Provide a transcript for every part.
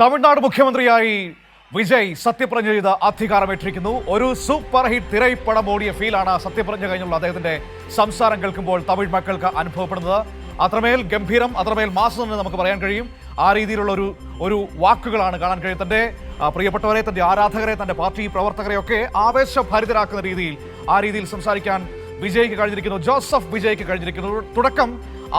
തമിഴ്നാട് മുഖ്യമന്ത്രിയായി വിജയ് സത്യപ്രതിജ്ഞ ചെയ്ത് അധികാരമേറ്റിരിക്കുന്നു. ഒരു സൂപ്പർ ഹിറ്റ് തിരൈപ്പടം ഓടിയ ഫീലാണ് സത്യപ്രതിജ്ഞ കഴിഞ്ഞുള്ള അദ്ദേഹത്തിന്റെ സംസാരം കേൾക്കുമ്പോൾ തമിഴ് മക്കൾക്ക് അനുഭവപ്പെടുന്നത്. അത്രമേൽ ഗംഭീരം, അത്രമേൽ മാസം എന്ന് നമുക്ക് പറയാൻ കഴിയും. ആ രീതിയിലുള്ള ഒരു വാക്കുകളാണ് കാണാൻ കഴിയും. തന്റെ പ്രിയപ്പെട്ടവരെ, തന്റെ ആരാധകരെ, തന്റെ പാർട്ടി പ്രവർത്തകരെ ഒക്കെ ആവേശഭരിതരാക്കുന്ന രീതിയിൽ ആ രീതിയിൽ സംസാരിക്കാൻ വിജയ്ക്ക് കഴിഞ്ഞിരിക്കുന്നു. ജോസഫ് വിജയ്ക്ക് കഴിഞ്ഞിരിക്കുന്നു. തുടക്കം,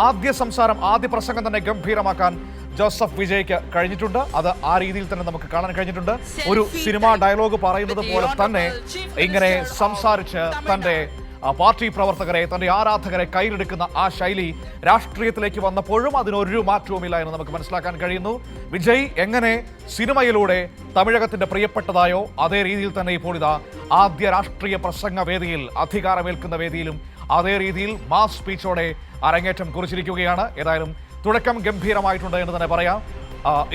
ആദ്യ സംസാരം, ആദ്യ പ്രസംഗം തന്നെ ഗംഭീരമാക്കാൻ ജോസഫ് വിജയ്ക്ക് കഴിഞ്ഞിട്ടുണ്ട്. അത് ആ രീതിയിൽ തന്നെ നമുക്ക് കാണാൻ കഴിഞ്ഞിട്ടുണ്ട്. ഒരു സിനിമ ഡയലോഗ് പറയുന്നത് പോലെ തന്നെ ഇങ്ങനെ സംസാരിച്ച് തന്റെ പാർട്ടി പ്രവർത്തകരെ, തന്റെ ആരാധകരെ കയ്യിലെടുക്കുന്ന ആ ശൈലി രാഷ്ട്രീയത്തിലേക്ക് വന്നപ്പോഴും അതിനൊരു മാറ്റവുമില്ല എന്ന് നമുക്ക് മനസ്സിലാക്കാൻ കഴിയുന്നു. വിജയ് എങ്ങനെ സിനിമയിലൂടെ തമിഴകത്തിന്റെ പ്രിയപ്പെട്ടതായോ അതേ രീതിയിൽ തന്നെ ഇപ്പോൾ ഇതാ ആദ്യ രാഷ്ട്രീയ പ്രസംഗ വേദിയിൽ, അധികാരമേൽക്കുന്ന വേദിയിലും അതേ രീതിയിൽ മാസ് സ്പീച്ചോടെ അരങ്ങേറ്റം കുറിച്ചിരിക്കുകയാണ്. ഏതായാലും തുടക്കം ഗംഭീരമായിട്ടുണ്ട് എന്ന് തന്നെ പറയാം.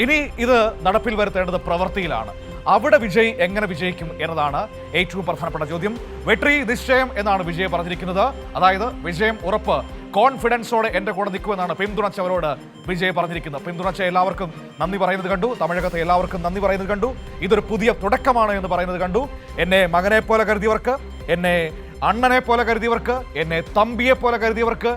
ഇനി ഇത് നടപ്പിൽ വരുത്തേണ്ടത് പ്രവൃത്തിയിലാണ്. അവിടെ വിജയ് എങ്ങനെ വിജയിക്കും എന്നതാണ് ഏറ്റവും പ്രധാനപ്പെട്ട ചോദ്യം. വെട്രി നിശ്ചയം എന്നാണ് വിജയ് പറഞ്ഞിരിക്കുന്നത്. അതായത് വിജയം ഉറപ്പ്, കോൺഫിഡൻസോടെ എന്റെ കൂടെ നിൽക്കുമെന്നാണ് പിന്തുണച്ചവരോട് വിജയ് പറഞ്ഞിരിക്കുന്നത്. പിന്തുണച്ച എല്ലാവർക്കും നന്ദി പറയുന്നത് കണ്ടു. തമിഴകത്തെ എല്ലാവർക്കും നന്ദി പറയുന്നത് കണ്ടു. ഇതൊരു പുതിയ തുടക്കമാണ് എന്ന് പറയുന്നത് കണ്ടു. എന്നെ മകനെ പോലെ കരുതിയവർക്ക്, എന്നെ അണ്ണനെ പോലെ കരുതിയവർക്ക്, എന്നെ തമ്പിയെ പോലെ കരുതിയവർക്ക്,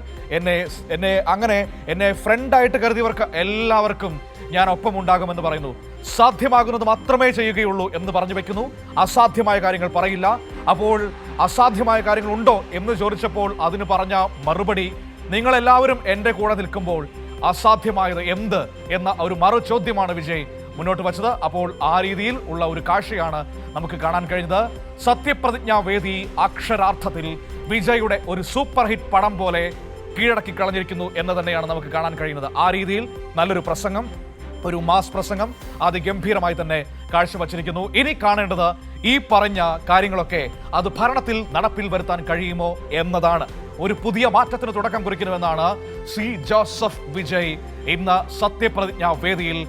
എന്നെ ഫ്രണ്ടായിട്ട് കരുതിയവർക്ക് എല്ലാവർക്കും ഞാൻ ഒപ്പം ഉണ്ടാകുമെന്ന് പറയുന്നു. സാധ്യമാകുന്നത് മാത്രമേ ചെയ്യുകയുള്ളൂ എന്ന് പറഞ്ഞു വെക്കുന്നു. അസാധ്യമായ കാര്യങ്ങൾ പറയില്ല. അപ്പോൾ അസാധ്യമായ കാര്യങ്ങൾ ഉണ്ടോ എന്ന് ചോദിച്ചപ്പോൾ അതിന് പറഞ്ഞ മറുപടി, നിങ്ങളെല്ലാവരും എൻ്റെ കൂടെ നിൽക്കുമ്പോൾ അസാധ്യമായത് എന്ത് എന്ന ഒരു മറു ചോദ്യമാണ് വിജയ് മുന്നോട്ട് വച്ചത്. അപ്പോൾ ആ രീതിയിൽ ഉള്ള ഒരു കാഴ്ചയാണ് നമുക്ക് കാണാൻ കഴിഞ്ഞത്. സത്യപ്രതിജ്ഞാ വേദി അക്ഷരാർത്ഥത്തിൽ വിജയുടെ ഒരു സൂപ്പർ ഹിറ്റ് പടം പോലെ കീഴടക്കി കളഞ്ഞിരിക്കുന്നു എന്ന് തന്നെയാണ് നമുക്ക് കാണാൻ കഴിയുന്നത്. ആ രീതിയിൽ നല്ലൊരു പ്രസംഗം, ഒരു മാസ് പ്രസംഗം അതിഗംഭീരമായി തന്നെ കാഴ്ചവച്ചിരിക്കുന്നു. ഇനി കാണേണ്ടത് ഈ പറഞ്ഞ കാര്യങ്ങളൊക്കെ അത് ഭരണത്തിൽ നടപ്പിൽ വരുത്താൻ കഴിയുമോ എന്നതാണ്. ഒരു പുതിയ മാറ്റത്തിന് തുടക്കം കുറിക്കുന്നുവെന്നാണ് സി ജോസഫ് വിജയ് ഇന്ന് സത്യപ്രതിജ്ഞാ വേദിയിൽ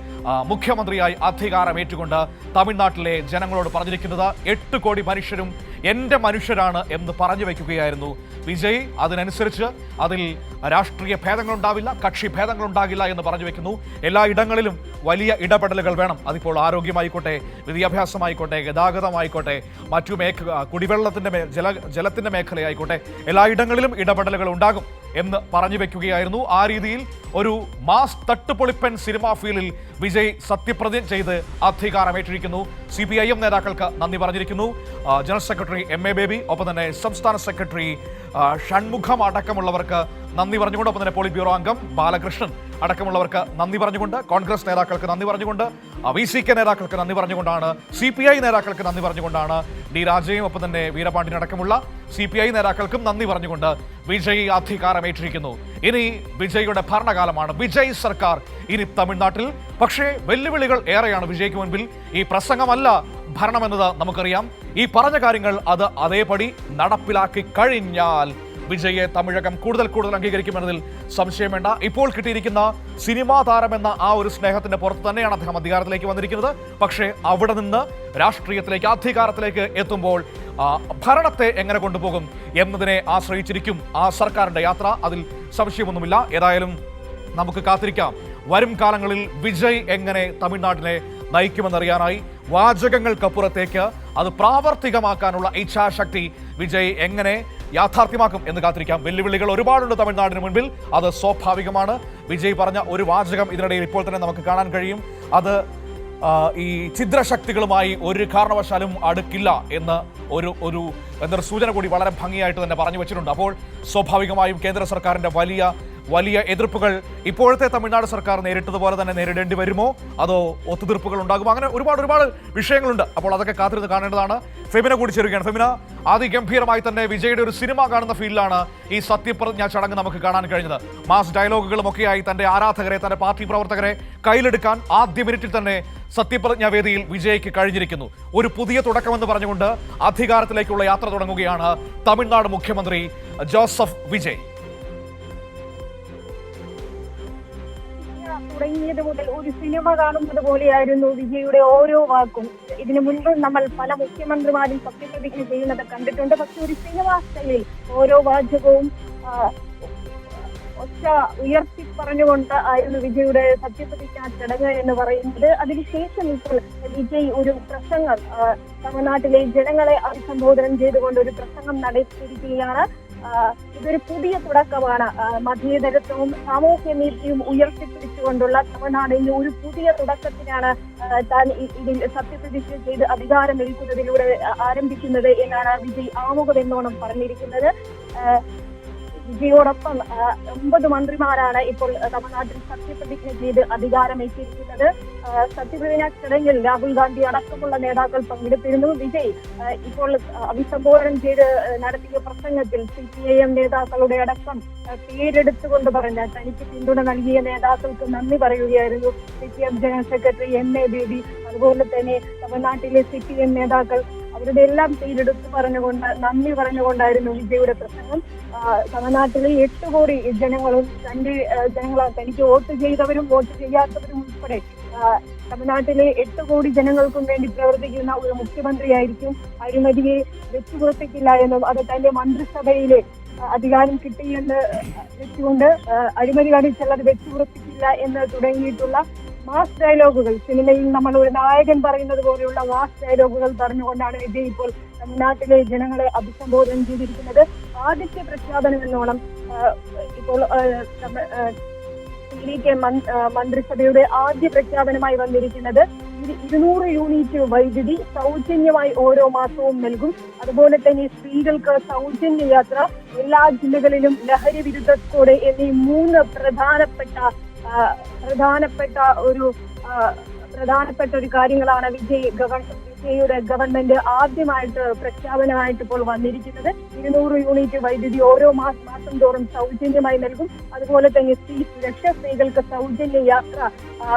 മുഖ്യമന്ത്രിയായി അധികാരമേറ്റുകൊണ്ട് തമിഴ്നാട്ടിലെ ജനങ്ങളോട് പറഞ്ഞിരിക്കുന്നത്. 8 കോടി മനുഷ്യരും എൻ്റെ മനുഷ്യരാണ് എന്ന് പറഞ്ഞു വയ്ക്കുകയായിരുന്നു വിജയ്. അതിനനുസരിച്ച് അതിൽ രാഷ്ട്രീയ ഭേദങ്ങളുണ്ടാവില്ല, കക്ഷി ഭേദങ്ങളുണ്ടാകില്ല എന്ന് പറഞ്ഞു വെക്കുന്നു. എല്ലാ ഇടങ്ങളിലും വലിയ ഇടപെടലുകൾ വേണം. അതിപ്പോൾ ആരോഗ്യമായിക്കോട്ടെ, വിദ്യാഭ്യാസമായിക്കോട്ടെ, ഗതാഗതമായിക്കോട്ടെ, മറ്റു കുടിവെള്ളത്തിൻ്റെ ജലത്തിൻ്റെ മേഖലയായിക്കോട്ടെ, എല്ലായിടങ്ങളിലും ഇടപെടലുകൾ ഉണ്ടാകും എന്ന് പറഞ്ഞു വെക്കുകയായിരുന്നു. ആ രീതിയിൽ ഒരു മാസ് തട്ടുപൊളിപ്പൻ സിനിമാ ഫീലിൽ വിജയ് സത്യപ്രതിജ്ഞ ചെയ്ത് അധികാരമേറ്റിരിക്കുന്നു. CPIM നേതാക്കൾക്ക് നന്ദി പറഞ്ഞിരിക്കുന്നു. ജനറൽ സെക്രട്ടറി MA ബേബി, ഒപ്പം തന്നെ സംസ്ഥാന സെക്രട്ടറി ഷൺമുഖം അടക്കമുള്ളവർക്ക് നന്ദി പറഞ്ഞുകൊണ്ട്, ഒപ്പം തന്നെ പോളിറ്റ് ബ്യൂറോ അംഗം ബാലകൃഷ്ണൻ അടക്കമുള്ളവർക്ക് നന്ദി പറഞ്ഞുകൊണ്ട്, കോൺഗ്രസ് നേതാക്കൾക്ക് നന്ദി പറഞ്ഞുകൊണ്ട്, VCK നേതാക്കൾക്ക് നന്ദി പറഞ്ഞുകൊണ്ടാണ്, CPI നേതാക്കൾക്ക് നന്ദി പറഞ്ഞുകൊണ്ടാണ്, D രാജയും ഒപ്പം തന്നെ വീരപാണ്ഡ്യൻ അടക്കമുള്ള CPI നേതാക്കൾക്കും നന്ദി പറഞ്ഞുകൊണ്ട് വിജയ് അധികാരമേറ്റിരിക്കുന്നു. ഇനി വിജയുടെ ഭരണകാലമാണ്, വിജയ് സർക്കാർ ഇനി തമിഴ്നാട്ടിൽ. പക്ഷേ വെല്ലുവിളികൾ ഏറെയാണ് വിജയ്ക്ക് മുൻപിൽ. ഈ പ്രസംഗമല്ല ഭരണമെന്നത് നമുക്കറിയാം. ഈ പറഞ്ഞ കാര്യങ്ങൾ അത് അതേപടി നടപ്പിലാക്കി കഴിഞ്ഞാൽ വിജയെ തമിഴകം കൂടുതൽ അംഗീകരിക്കുമെന്നതിൽ സംശയം വേണ്ട. ഇപ്പോൾ കിട്ടിയിരിക്കുന്ന സിനിമാ താരമെന്ന ആ ഒരു സ്നേഹത്തിന്റെ പുറത്ത് തന്നെയാണ് അദ്ദേഹം അധികാരത്തിലേക്ക് വന്നിരിക്കുന്നത്. പക്ഷേ അവിടെ നിന്ന് രാഷ്ട്രീയത്തിലേക്ക്, അധികാരത്തിലേക്ക് എത്തുമ്പോൾ ഭരണത്തെ എങ്ങനെ കൊണ്ടുപോകും എന്നതിനെ ആശ്രയിച്ചിരിക്കും ആ സർക്കാരിന്റെ യാത്ര. അതിൽ സംശയമൊന്നുമില്ല. ഏതായാലും നമുക്ക് കാത്തിരിക്കാം വരും കാലങ്ങളിൽ വിജയ് എങ്ങനെ തമിഴ്നാട്ടിനെ നയിക്കുമെന്നറിയാനായി. വാചകങ്ങൾക്കപ്പുറത്തേക്ക് അത് പ്രാവർത്തികമാക്കാനുള്ള ഇച്ഛാശക്തി വിജയ് എങ്ങനെ യാഥാർത്ഥ്യമാക്കും എന്ന് കാത്തിരിക്കാം. വെല്ലുവിളികൾ ഒരുപാടുണ്ട് തമിഴ്നാടിന് മുൻപിൽ, അത് സ്വാഭാവികമാണ്. വിജയ് പറഞ്ഞ ഒരു വാചകം ഇതിനിടയിൽ ഇപ്പോൾ തന്നെ നമുക്ക് കാണാൻ കഴിയും. അത് ഈ ഛിദ്രശക്തികളുമായി ഒരു കാരണവശാലും അടുക്കില്ല എന്ന് എന്നൊരു സൂചന കൂടി വളരെ ഭംഗിയായിട്ട് തന്നെ പറഞ്ഞു വെച്ചിട്ടുണ്ട്. അപ്പോൾ സ്വാഭാവികമായും കേന്ദ്ര സർക്കാരിൻ്റെ വലിയ എതിർപ്പുകൾ ഇപ്പോഴത്തെ തമിഴ്നാട് സർക്കാർ നേരിട്ടതുപോലെ തന്നെ നേരിടേണ്ടി വരുമോ, അതോ ഒത്തുതീർപ്പുകൾ ഉണ്ടാകുമോ? അങ്ങനെ ഒരുപാട് വിഷയങ്ങളുണ്ട്. അപ്പോൾ അതൊക്കെ കാത്തിരുന്ന് കാണേണ്ടതാണ്. ഫെമിന കൂടി ചേരുകയാണ്. ഫെമിന, അതിഗംഭീരമായി തന്നെ വിജയുടെ ഒരു സിനിമ കാണുന്ന ഫീൽഡിലാണ് ഈ സത്യപ്രതിജ്ഞ ചടങ്ങ് നമുക്ക് കാണാൻ കഴിഞ്ഞത്. മാസ് ഡയലോഗുകളും ഒക്കെയായി തന്റെ ആരാധകരെ, തന്റെ പാർട്ടി പ്രവർത്തകരെ കയ്യിലെടുക്കാൻ ആദ്യ മിനിറ്റിൽ തന്നെ സത്യപ്രതിജ്ഞാ വേദിയിൽ വിജയ്ക്ക് കഴിഞ്ഞിരിക്കുന്നു. ഒരു പുതിയ തുടക്കമെന്ന് പറഞ്ഞുകൊണ്ട് അധികാരത്തിലേക്കുള്ള യാത്ര തുടങ്ങുകയാണ് തമിഴ്നാട് മുഖ്യമന്ത്രി ജോസഫ് വിജയ്. തുടങ്ങിയത് മുതൽ ഒരു സിനിമ കാണുന്നത് പോലെയായിരുന്നു വിജയുടെ ഓരോ വാക്കും. ഇതിനു മുൻപ് നമ്മൾ പല മുഖ്യമന്ത്രിമാരും സത്യപ്രതിജ്ഞ ചെയ്യുന്നത് കണ്ടിട്ടുണ്ട്. പക്ഷെ ഒരു സിനിമാ സ്റ്റൈലിൽ ഓരോ വാചകവും ഒച്ച ഉയർത്തി പറഞ്ഞുകൊണ്ട് ആയിരുന്നു വിജയുടെ സത്യപ്രതിജ്ഞാ ചടങ്ങ് എന്ന് പറയുന്നത്. അതിനുശേഷം ഇപ്പോൾ വിജയ് ഒരു പ്രസംഗം തമിഴ്നാട്ടിലെ ജനങ്ങളെ അഭിസംബോധന ചെയ്തുകൊണ്ട് ഒരു പ്രസംഗം നടത്തിയിരിക്കുകയാണ്. ഇതൊരു പുതിയ തുടക്കമാണ്. മതേതരത്വവും സാമൂഹ്യ നീതിയും ഉയർത്തിപ്പിടിച്ചുകൊണ്ടുള്ള തമിഴ്നാടിന്റെ ഒരു പുതിയ തുടക്കത്തിനാണ് താൻ ഇതിൽ സത്യപ്രതിജ്ഞ ചെയ്ത് അധികാരമേൽക്കുന്നതിലൂടെ ആരംഭിക്കുന്നത് എന്നാണ് വിജയ് ആമുഖമെന്നോണം പറഞ്ഞിരിക്കുന്നത്. വിജയോടൊപ്പം 9 മന്ത്രിമാരാണ് ഇപ്പോൾ തമിഴ്നാട്ടിൽ സത്യപ്രതിജ്ഞ ചെയ്ത് അധികാരമേറ്റിരിക്കുന്നത്. സത്യപ്രതിജ്ഞാ ചടങ്ങിൽ രാഹുൽ ഗാന്ധി അടക്കമുള്ള നേതാക്കൾ പങ്കെടുത്തിരുന്നു. വിജയ് ഇപ്പോൾ അഭിസംബോധന ചെയ്ത് നടത്തിയ പ്രസംഗത്തിൽ CPIM നേതാക്കളുടെ അടക്കം പേരെടുത്തുകൊണ്ട് പറഞ്ഞ തനിക്ക് പിന്തുണ നൽകിയ നേതാക്കൾക്ക് നന്ദി പറയുകയായിരുന്നു. CPM general secretary MA baby, അതുപോലെ തന്നെ തമിഴ്നാട്ടിലെ CPM നേതാക്കൾ, അവരുടെ എല്ലാം പേരെടുത്ത് പറഞ്ഞുകൊണ്ട് നന്ദി പറഞ്ഞുകൊണ്ടായിരുന്നു വിജയുടെ പ്രസംഗം. തമിഴ്നാട്ടിലെ 8 കോടി ജനങ്ങളും തനിക്ക് വോട്ട് ചെയ്തവരും വോട്ട് ചെയ്യാത്തവരും ഉൾപ്പെടെ തമിഴ്നാട്ടിലെ 8 കോടി ജനങ്ങൾക്കും വേണ്ടി പ്രവർത്തിക്കുന്ന ഒരു മുഖ്യമന്ത്രിയായിരിക്കും. അഴിമതിയെ വെച്ചുപുറപ്പിക്കില്ല എന്നും അത് തന്റെ മന്ത്രിസഭയിലെ അധികാരം കിട്ടിയെന്ന് വെച്ചുകൊണ്ട് അഴിമതി കാണിച്ചുള്ളത് വെച്ചുപുറപ്പിക്കില്ല എന്ന് തുടങ്ങിയിട്ടുള്ള മാസ് ഡയലോഗുകൾ, സിനിമയിൽ നമ്മൾ ഒരു നായകൻ പറയുന്നത് പോലെയുള്ള മാസ് ഡയലോഗുകൾ പറഞ്ഞുകൊണ്ടാണ് വിജയ് ഇപ്പോൾ തമിഴ്നാട്ടിലെ ജനങ്ങളെ അഭിസംബോധന ചെയ്തിരിക്കുന്നത്. ആദ്യത്തെ പ്രഖ്യാപനം എന്നോണം ഇപ്പോൾ TVK മന്ത്രിസഭയുടെ ആദ്യ പ്രഖ്യാപനമായി വന്നിരിക്കുന്നത് 200 യൂണിറ്റ് വൈദ്യുതി സൗജന്യമായി ഓരോ മാസവും നൽകും. അതുപോലെ തന്നെ സ്ത്രീകൾക്ക് സൗജന്യ യാത്ര, എല്ലാ ജില്ലകളിലും ലഹരി വിരുദ്ധ സ്ക്വാഡ് എന്നീ 3 പ്രധാനപ്പെട്ട ഒരു കാര്യങ്ങളാണ് വിജയുടെ ഗവൺമെന്റ് ആദ്യമായിട്ട് പ്രഖ്യാപനമായിട്ട് ഇപ്പോൾ വന്നിരിക്കുന്നത്. 200 യൂണിറ്റ് വൈദ്യുതി ഓരോ മാസം തോറും സൗജന്യമായി നൽകും. അതുപോലെ തന്നെ സ്ത്രീകൾക്ക് സൗജന്യ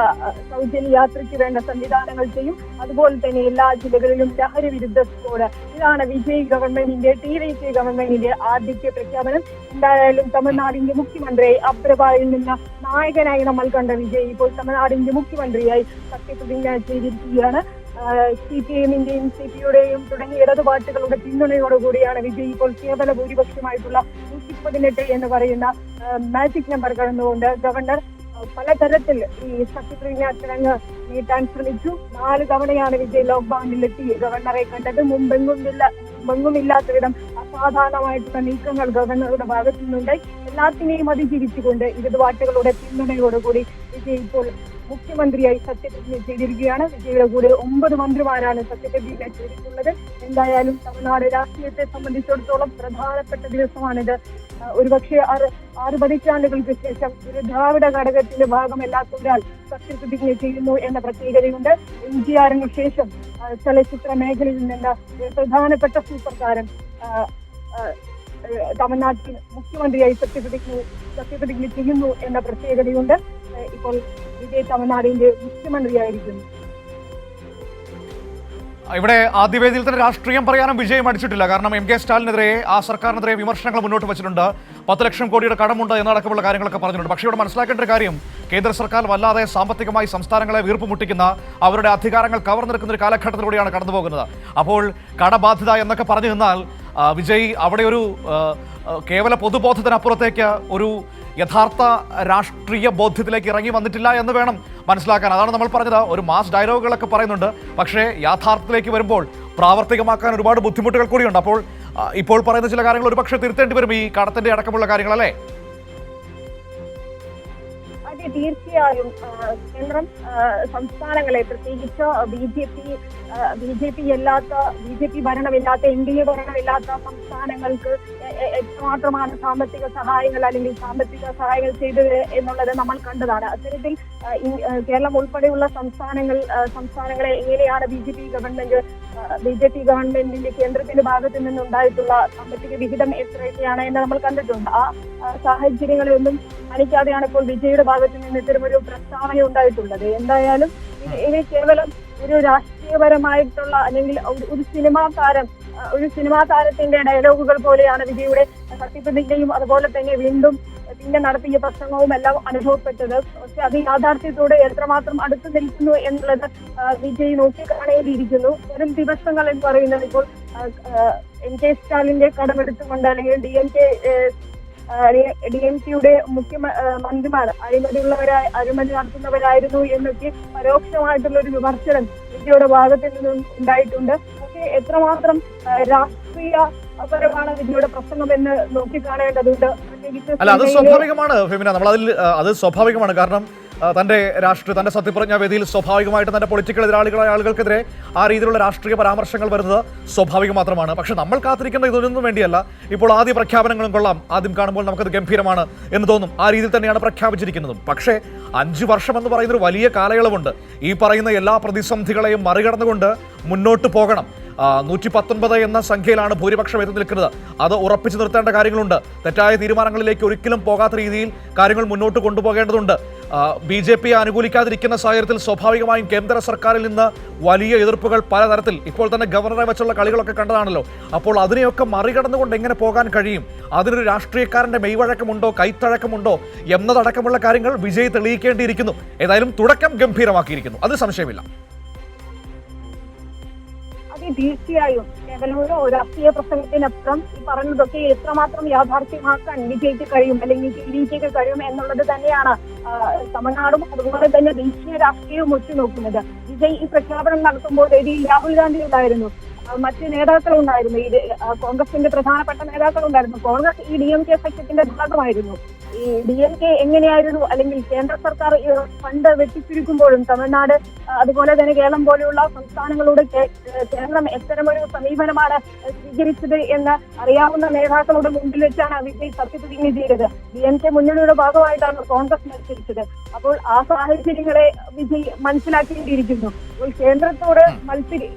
യാത്രയ്ക്ക് വേണ്ട സംവിധാനങ്ങൾ ചെയ്യും. അതുപോലെ തന്നെ എല്ലാ ജില്ലകളിലും ലഹരി വിരുദ്ധ സ്ക്വാഡ്. ഇതാണ് വിജയ് ഗവൺമെന്റിന്റെ TVK ഗവൺമെന്റിന്റെ ആദ്യത്തെ പ്രഖ്യാപനം. എന്തായാലും തമിഴ്നാടിന്റെ മുഖ്യമന്ത്രിയായി അബ്രഭായിൽ നിന്ന് നായകനായി നമ്മൾ കണ്ട വിജയ് ഇപ്പോൾ തമിഴ്നാടിന്റെ മുഖ്യമന്ത്രിയായി സത്യപ്രതിജ്ഞ ചെയ്തിരിക്കുകയാണ്. CPIMന്റെയും CPIയുടെയും തുടങ്ങിയ ഇടതുപാർട്ടികളുടെ പിന്തുണയോടുകൂടിയാണ് വിജയ് ഇപ്പോൾ കേവല ഭൂരിപക്ഷമായിട്ടുള്ള 118 എന്ന് പറയുന്ന മാജിക് നമ്പർ കടന്നുകൊണ്ട് ഗവർണർ പലതരത്തിൽ ഈ സത്യപ്രതിജ്ഞാ ചടങ്ങ് നീട്ടാൻ ശ്രമിച്ചു. 4 തവണയാണ് വിജയ് ലോക്ഡൌണിലെത്തി ഗവർണറെ കണ്ടത്. മുമ്പെങ്ങുമില്ലാത്ത വിധം അസാധാരണമായിട്ടുള്ള നീക്കങ്ങൾ ഗവർണറുടെ ഭാഗത്തു നിന്നുണ്ടായി. എല്ലാത്തിനെയും അതിജീവിച്ചുകൊണ്ട് ഇടതുപാർട്ടികളുടെ പിന്തുണയോടുകൂടി വിജയ് ഇപ്പോൾ മുഖ്യമന്ത്രിയായി സത്യപ്രതിജ്ഞ ചെയ്തിരിക്കുകയാണ്. വിജയുടെ കൂടെ 9 മന്ത്രിമാരാണ് സത്യപ്രതിജ്ഞ ചെയ്തിട്ടുള്ളത്. എന്തായാലും തമിഴ്നാട് രാഷ്ട്രീയത്തെ സംബന്ധിച്ചിടത്തോളം പ്രധാനപ്പെട്ട ദിവസമാണിത്. ഒരുപക്ഷെ 6 പതിറ്റാണ്ടുകൾക്ക് ശേഷം ഒരു ദ്രാവിഡ ഘടകത്തിന്റെ ഭാഗമല്ലാത്ത ഒരാൾ സത്യപ്രതിജ്ഞ ചെയ്യുന്നു എന്ന പ്രത്യേകതയുണ്ട്. MGRന് ശേഷം ചലച്ചിത്ര മേഖലയിൽ നിന്ന് പ്രധാനപ്പെട്ട സൂപ്പർ താരം തമിഴ്നാട്ടിൽ മുഖ്യമന്ത്രിയായി സത്യപ്രതിജ്ഞ ചെയ്യുന്നു എന്ന പ്രത്യേകതയുണ്ട്. ഇപ്പോൾ വിജയ് തമിഴ്നാടിന്റെ മുഖ്യമന്ത്രിയായിരിക്കുന്നു. ഇവിടെ ആദ്യവേദിയിൽ തന്നെ രാഷ്ട്രീയം പറയാനും വിജയം അടിച്ചിട്ടില്ല. കാരണം MK സ്റ്റാലിനെതിരെ, ആ സർക്കാരിനെതിരെ വിമർശനങ്ങൾ മുന്നോട്ട് വെച്ചിട്ടുണ്ട്. 10 ലക്ഷം കോടിയുടെ കടമുണ്ട് എന്നടക്കമുള്ള കാര്യങ്ങളൊക്കെ പറഞ്ഞിട്ടുണ്ട്. പക്ഷേ ഇവിടെ മനസ്സിലാക്കേണ്ട ഒരു കാര്യം, കേന്ദ്ര സർക്കാർ വല്ലാതെ സാമ്പത്തികമായി സംസ്ഥാനങ്ങളെ വീർപ്പുമുട്ടിക്കുന്ന, അവരുടെ അധികാരങ്ങൾ കവർന്നെടുക്കുന്ന ഒരു കാലഘട്ടത്തിലൂടെയാണ് കടന്നുപോകുന്നത്. അപ്പോൾ കടബാധ്യത എന്നൊക്കെ പറഞ്ഞു നിന്നാൽ വിജയ് അവിടെ ഒരു കേവല പൊതുബോധത്തിനപ്പുറത്തേക്ക് ഒരു യഥാർത്ഥ രാഷ്ട്രീയ ബോധ്യത്തിലേക്ക് ഇറങ്ങി വന്നിട്ടില്ല എന്ന് വേണം മനസ്സിലാക്കാൻ. അതാണ് നമ്മൾ പറഞ്ഞത്. ഒരു മാസ് ഡയലോഗുകളൊക്കെ പറയുന്നുണ്ട്, പക്ഷേ യാഥാർത്ഥ്യത്തിലേക്ക് വരുമ്പോൾ പ്രാവർത്തികമാക്കാൻ ഒരുപാട് ബുദ്ധിമുട്ടുകൾ കൂടിയുണ്ട്. അപ്പോൾ ഇപ്പോൾ പറയുന്ന ചില കാര്യങ്ങൾ ഒരുപക്ഷെ തിരുത്തേണ്ടി വരും, ഈ കടത്തിന്റെ അടക്കമുള്ള കാര്യങ്ങൾ, അല്ലേ? അതെ, തീർച്ചയായും. കേന്ദ്രം സംസ്ഥാനങ്ങളെ, പ്രത്യേകിച്ച് BJP ഭരണമില്ലാത്ത NDA ഭരണമില്ലാത്ത സംസ്ഥാനങ്ങൾക്ക് എത്രമാത്രമാണ് സാമ്പത്തിക സഹായങ്ങൾ അല്ലെങ്കിൽ സാമ്പത്തിക സഹായങ്ങൾ ചെയ്തത് എന്നുള്ളത് നമ്മൾ കണ്ടതാണ്. അത്തരത്തിൽ കേരളം ഉൾപ്പെടെയുള്ള സംസ്ഥാനങ്ങളെ എങ്ങനെയാണ് BJP ഗവൺമെന്റിന്റെ കേന്ദ്രത്തിന്റെ ഭാഗത്തു നിന്നുണ്ടായിട്ടുള്ള സാമ്പത്തിക വിഹിതം എത്രയൊക്കെയാണ് എന്ന് നമ്മൾ കണ്ടിട്ടുണ്ട്. ആ സാഹചര്യങ്ങളെയൊന്നും കാണിക്കാതെയാണ് ഇപ്പോൾ വിജയുടെ ഭാഗത്തു നിന്ന് ഇത്തരമൊരു പ്രസ്താവന ഉണ്ടായിട്ടുള്ളത്. എന്തായാലും ഇത് കേവലം ഒരു രാഷ്ട്രീയപരമായിട്ടുള്ള അല്ലെങ്കിൽ ഒരു സിനിമാ താരത്തിന്റെ ഡയലോഗുകൾ പോലെയാണ് വിജയുടെ സത്യപ്രതിജ്ഞയും അതുപോലെ തന്നെ പിന്നെ നടത്തിയ പ്രസംഗവും എല്ലാം അനുഭവപ്പെട്ടത്. പക്ഷെ അത് യാഥാർത്ഥ്യത്തോടെ എത്രമാത്രം അടുത്തു നിൽക്കുന്നു എന്നുള്ളത് വിജയ് നോക്കിക്കാണേണ്ടിയിരിക്കുന്നു. വരും ദിവസങ്ങൾ എന്ന് പറയുന്നത് ഇപ്പോൾ MK സ്റ്റാലിന്റെ കടമെടുത്തുകൊണ്ട് അല്ലെങ്കിൽ DMK DMK-യുടെ മന്ത്രിമാർ അഴിമതി നടത്തുന്നവരായിരുന്നു എന്നൊക്കെ പരോക്ഷമായിട്ടുള്ള ഒരു വിമർശനം വിജയുടെ ഭാഗത്തിൽ നിന്നും ഉണ്ടായിട്ടുണ്ട്. പക്ഷേ എത്രമാത്രം രാഷ്ട്രീയപരമാണ് വിജയുടെ പ്രസംഗം എന്ന് നോക്കിക്കാണേണ്ടതുണ്ട്. അല്ല, അത് സ്വാഭാവികമാണ് ഫെമിന. അത് സ്വാഭാവികമാണ്. കാരണം തന്റെ സത്യപ്രതിജ്ഞാ വേദിയിൽ സ്വാഭാവികമായിട്ട് തന്റെ പൊളിറ്റിക്കൽ എതിരാളികളായ ആളുകൾക്കെതിരെ ആ രീതിയിലുള്ള രാഷ്ട്രീയ പരാമർശങ്ങൾ വരുന്നത് സ്വാഭാവികം മാത്രമാണ്. പക്ഷെ നമ്മൾ കാത്തിരിക്കുന്ന ഇതൊന്നും വേണ്ടിയല്ല. ഇപ്പോൾ ആദ്യ പ്രഖ്യാപനങ്ങളും കൊള്ളാം, ആദ്യം കാണുമ്പോൾ നമുക്കത് ഗംഭീരമാണ് എന്ന് തോന്നും. ആ രീതിയിൽ തന്നെയാണ് പ്രഖ്യാപിച്ചിരിക്കുന്നതും. പക്ഷേ 5 വർഷം എന്ന് പറയുന്നൊരു വലിയ കാലയളവുണ്ട്. ഈ പറയുന്ന എല്ലാ പ്രതിസന്ധികളെയും മറികടന്നുകൊണ്ട് മുന്നോട്ട് പോകണം. 119 എന്ന സംഖ്യയിലാണ് ഭൂരിപക്ഷം എത്തി നിൽക്കുന്നത്. അത് ഉറപ്പിച്ചു നിർത്തേണ്ട കാര്യങ്ങളുണ്ട്. തെറ്റായ തീരുമാനങ്ങളിലേക്ക് ഒരിക്കലും പോകാത്ത രീതിയിൽ കാര്യങ്ങൾ മുന്നോട്ട് കൊണ്ടുപോകേണ്ടതുണ്ട്. BJP അനുകൂലിക്കാതിരിക്കുന്ന സാഹചര്യത്തിൽ സ്വാഭാവികമായും കേന്ദ്ര സർക്കാരിൽ നിന്ന് വലിയ എതിർപ്പുകൾ പലതരത്തിൽ ഇപ്പോൾ തന്നെ ഗവർണറെ വെച്ചുള്ള കളികളൊക്കെ കണ്ടതാണല്ലോ. അപ്പോൾ അതിനെയൊക്കെ മറികടന്നുകൊണ്ട് എങ്ങനെ പോകാൻ കഴിയും? അതിനൊരു രാഷ്ട്രീയക്കാരന്റെ മെയ്വഴക്കമുണ്ടോ, കൈത്തഴക്കമുണ്ടോ എന്നതടക്കമുള്ള കാര്യങ്ങൾ വിജയ് തെളിയിക്കേണ്ടിയിരിക്കുന്നു. ഏതായാലും തുടക്കം ഗംഭീരമാക്കിയിരിക്കുന്നു, അത് സംശയമില്ല. തീർച്ചയായും കേവലം ഒരു രാഷ്ട്രീയ പ്രസംഗത്തിനപ്പുറം ഈ പറഞ്ഞതൊക്കെ എത്രമാത്രം യാഥാർത്ഥ്യമാക്കാൻ വിജയിക്ക് കഴിയും അല്ലെങ്കിൽ വിജയിക്ക് കഴിയും എന്നുള്ളത് തന്നെയാണ് തമിഴ്നാടും അതുപോലെ തന്നെ ദേശീയ രാഷ്ട്രീയവും ഉറ്റുനോക്കുന്നത്. വിജയ് ഈ പ്രഖ്യാപനം നടത്തുമ്പോൾ വേദിയിൽ രാഹുൽ ഗാന്ധി ഉണ്ടായിരുന്നു, മറ്റ് നേതാക്കളുണ്ടായിരുന്നു, ഈ കോൺഗ്രസിന്റെ പ്രധാനപ്പെട്ട നേതാക്കളുണ്ടായിരുന്നു. കോൺഗ്രസ് ഈ DMK സഖ്യത്തിന്റെ ഭാഗമായിരുന്നു. ഈ DMK എങ്ങനെയായിരുന്നു, അല്ലെങ്കിൽ കേന്ദ്ര സർക്കാർ ഫണ്ട് വെട്ടിച്ചുരുക്കുമ്പോഴും തമിഴ്നാട് അതുപോലെ തന്നെ കേരളം പോലെയുള്ള സംസ്ഥാനങ്ങളുടെ കേരളം എത്തരമൊരു സമീപനമാണ് സ്വീകരിച്ചത് എന്ന് അറിയാവുന്ന നേതാക്കളുടെ മുമ്പിൽ വെച്ചാണ് വിജയ് സത്യപ്രതിജ്ഞ ചെയ്തത്. DMK മുന്നണിയുടെ ഭാഗമായിട്ടാണ് കോൺഗ്രസ് മത്സരിച്ചത്. അപ്പോൾ ആ സാഹചര്യങ്ങളെ വിജയ് മനസ്സിലാക്കേണ്ടിയിരിക്കുന്നു. അപ്പോൾ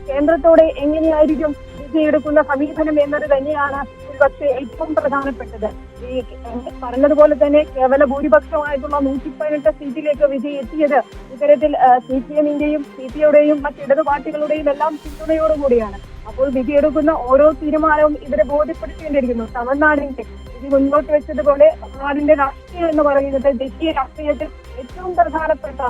കേന്ദ്രത്തോട് എങ്ങനെയായിരിക്കും വിജയ് എടുക്കുന്ന സമീപനം എന്നത് തന്നെയാണ് ഒരുപക്ഷെ ഏറ്റവും പ്രധാനപ്പെട്ടത്. ഈ പറഞ്ഞതുപോലെ തന്നെ കേവല ഭൂരിപക്ഷമായിട്ടുള്ള 118 സീറ്റിലേക്ക് വിജയ് എത്തിയത് ഇത്തരത്തിൽ CPM-ന്റെയും CPI-യുടെയും മറ്റിടതു പാർട്ടികളുടെയും എല്ലാം പിന്തുണയോടുകൂടിയാണ്. അപ്പോൾ വിജയ് എടുക്കുന്ന ഓരോ തീരുമാനവും ഇവരെ ബോധ്യപ്പെടുത്തേണ്ടിയിരിക്കുന്നു. തമിഴ്നാടിന്റെ ഇത് മുന്നോട്ട് വെച്ചതുപോലെ തമിഴ്നാടിന്റെ രാഷ്ട്രീയം എന്ന് പറയുന്നത് ദേശീയ രാഷ്ട്രീയത്തിൽ ഏറ്റവും പ്രധാനപ്പെട്ട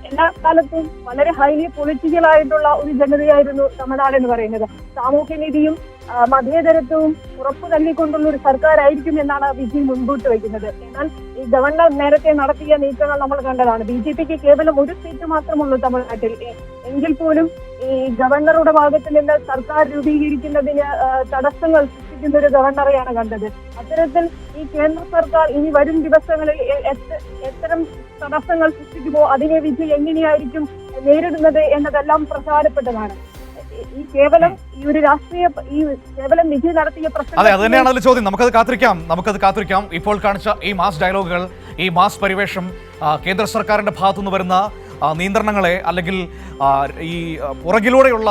എല്ലാ കാലത്തും വളരെ ഹൈലി പൊളിറ്റിക്കൽ ആയിട്ടുള്ള ഒരു ജനതയായിരുന്നു തമിഴ്നാട് എന്ന് പറയുന്നത്. സാമൂഹ്യനീതിയും മതേതരത്വവും ഉറപ്പു നൽകിക്കൊണ്ടുള്ള ഒരു സർക്കാരായിരിക്കും എന്നാണ് വിജയ് മുൻപോട്ട് വയ്ക്കുന്നത്. എന്നാൽ ഈ ഗവർണർ നേരത്തെ നടത്തിയ നീക്കങ്ങൾ നമ്മൾ കണ്ടതാണ്. BJP-ക്ക് കേവലം ഒരു സീറ്റ് മാത്രമുള്ളൂ തമിഴ്നാട്ടിൽ. എങ്കിൽ പോലും ഈ ഗവർണറുടെ ഭാഗത്ത് നിന്ന് സർക്കാർ രൂപീകരിക്കുന്നതിന് തടസ്സങ്ങൾ സൃഷ്ടിക്കുന്ന ഒരു ഗവർണറെയാണ് കണ്ടത്. അത്തരത്തിൽ ഈ കേന്ദ്ര സർക്കാർ ഇനി വരും ദിവസങ്ങളിൽ എത്തരം തടസ്സങ്ങൾ സൃഷ്ടിക്കുമോ അതിനെ വിജയ് എങ്ങനെയായിരിക്കും നേരിടുന്നത് എന്നതെല്ലാം പ്രധാനപ്പെട്ടതാണ്. ഈ കേവലം വിജയ് നടത്തിയ പ്രശ്നം. അതെ, അത് തന്നെയാണ് അതിൽ ചോദ്യം. നമുക്കത് കാത്തിരിക്കാം. ഇപ്പോൾ കാണിച്ച ഈ മാസ് ഡയലോഗുകൾ, ഈ മാസ് പരിവേഷം, കേന്ദ്ര സർക്കാരിന്റെ ഭാഗത്തുനിന്ന് വരുന്ന നിയന്ത്രണങ്ങളെ അല്ലെങ്കിൽ ഈ പുറകിലൂടെയുള്ള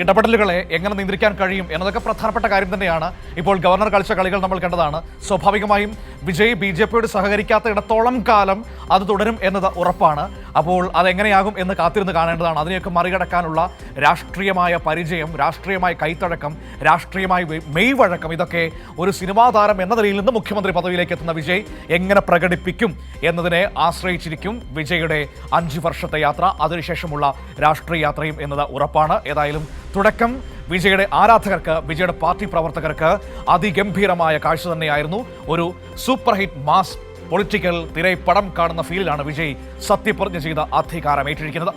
ഇടപെടലുകളെ എങ്ങനെ നിയന്ത്രിക്കാൻ കഴിയും എന്നതൊക്കെ പ്രധാനപ്പെട്ട കാര്യം തന്നെയാണ്. ഇപ്പോൾ ഗവർണർ കളിച്ച കളികൾ നമ്മൾ കണ്ടതാണ്. സ്വാഭാവികമായും വിജയ് BJP-യോട് സഹകരിക്കാത്ത ഇടത്തോളം കാലം അത് തുടരും എന്നത് ഉറപ്പാണ്. അപ്പോൾ അതെങ്ങനെയാകും എന്ന് കാത്തിരുന്ന് കാണേണ്ടതാണ്. അതിനെയൊക്കെ മറികടക്കാനുള്ള രാഷ്ട്രീയമായ പരിചയം, രാഷ്ട്രീയമായ കൈത്തഴക്കം, രാഷ്ട്രീയമായ മെയ്വഴക്കം, ഇതൊക്കെ ഒരു സിനിമാ താരം എന്ന നിലയിൽ നിന്ന് മുഖ്യമന്ത്രി പദവിയിലേക്ക് എത്തുന്ന വിജയ് എങ്ങനെ പ്രകടിപ്പിക്കും എന്നതിനെ ആശ്രയിച്ചിരിക്കും വിജയുടെ 5 വർഷത്തെ യാത്ര, അതിനുശേഷമുള്ള രാഷ്ട്രീയ യാത്രയും എന്നത് ഉറപ്പാണ്. ഏതായാലും തുടക്കം വിജയുടെ ആരാധകർക്ക്, വിജയുടെ പാർട്ടി പ്രവർത്തകർക്ക് അതിഗംഭീരമായ കാഴ്ച തന്നെയായിരുന്നു. ഒരു സൂപ്പർ ഹിറ്റ് മാസ് പൊളിറ്റിക്കൽ തിരൈപ്പടം കാണുന്ന ഫീലിലാണ് വിജയ് സത്യപ്രതിജ്ഞ ചെയ്ത അധികാരം ഏറ്റിരിക്കുന്നത്.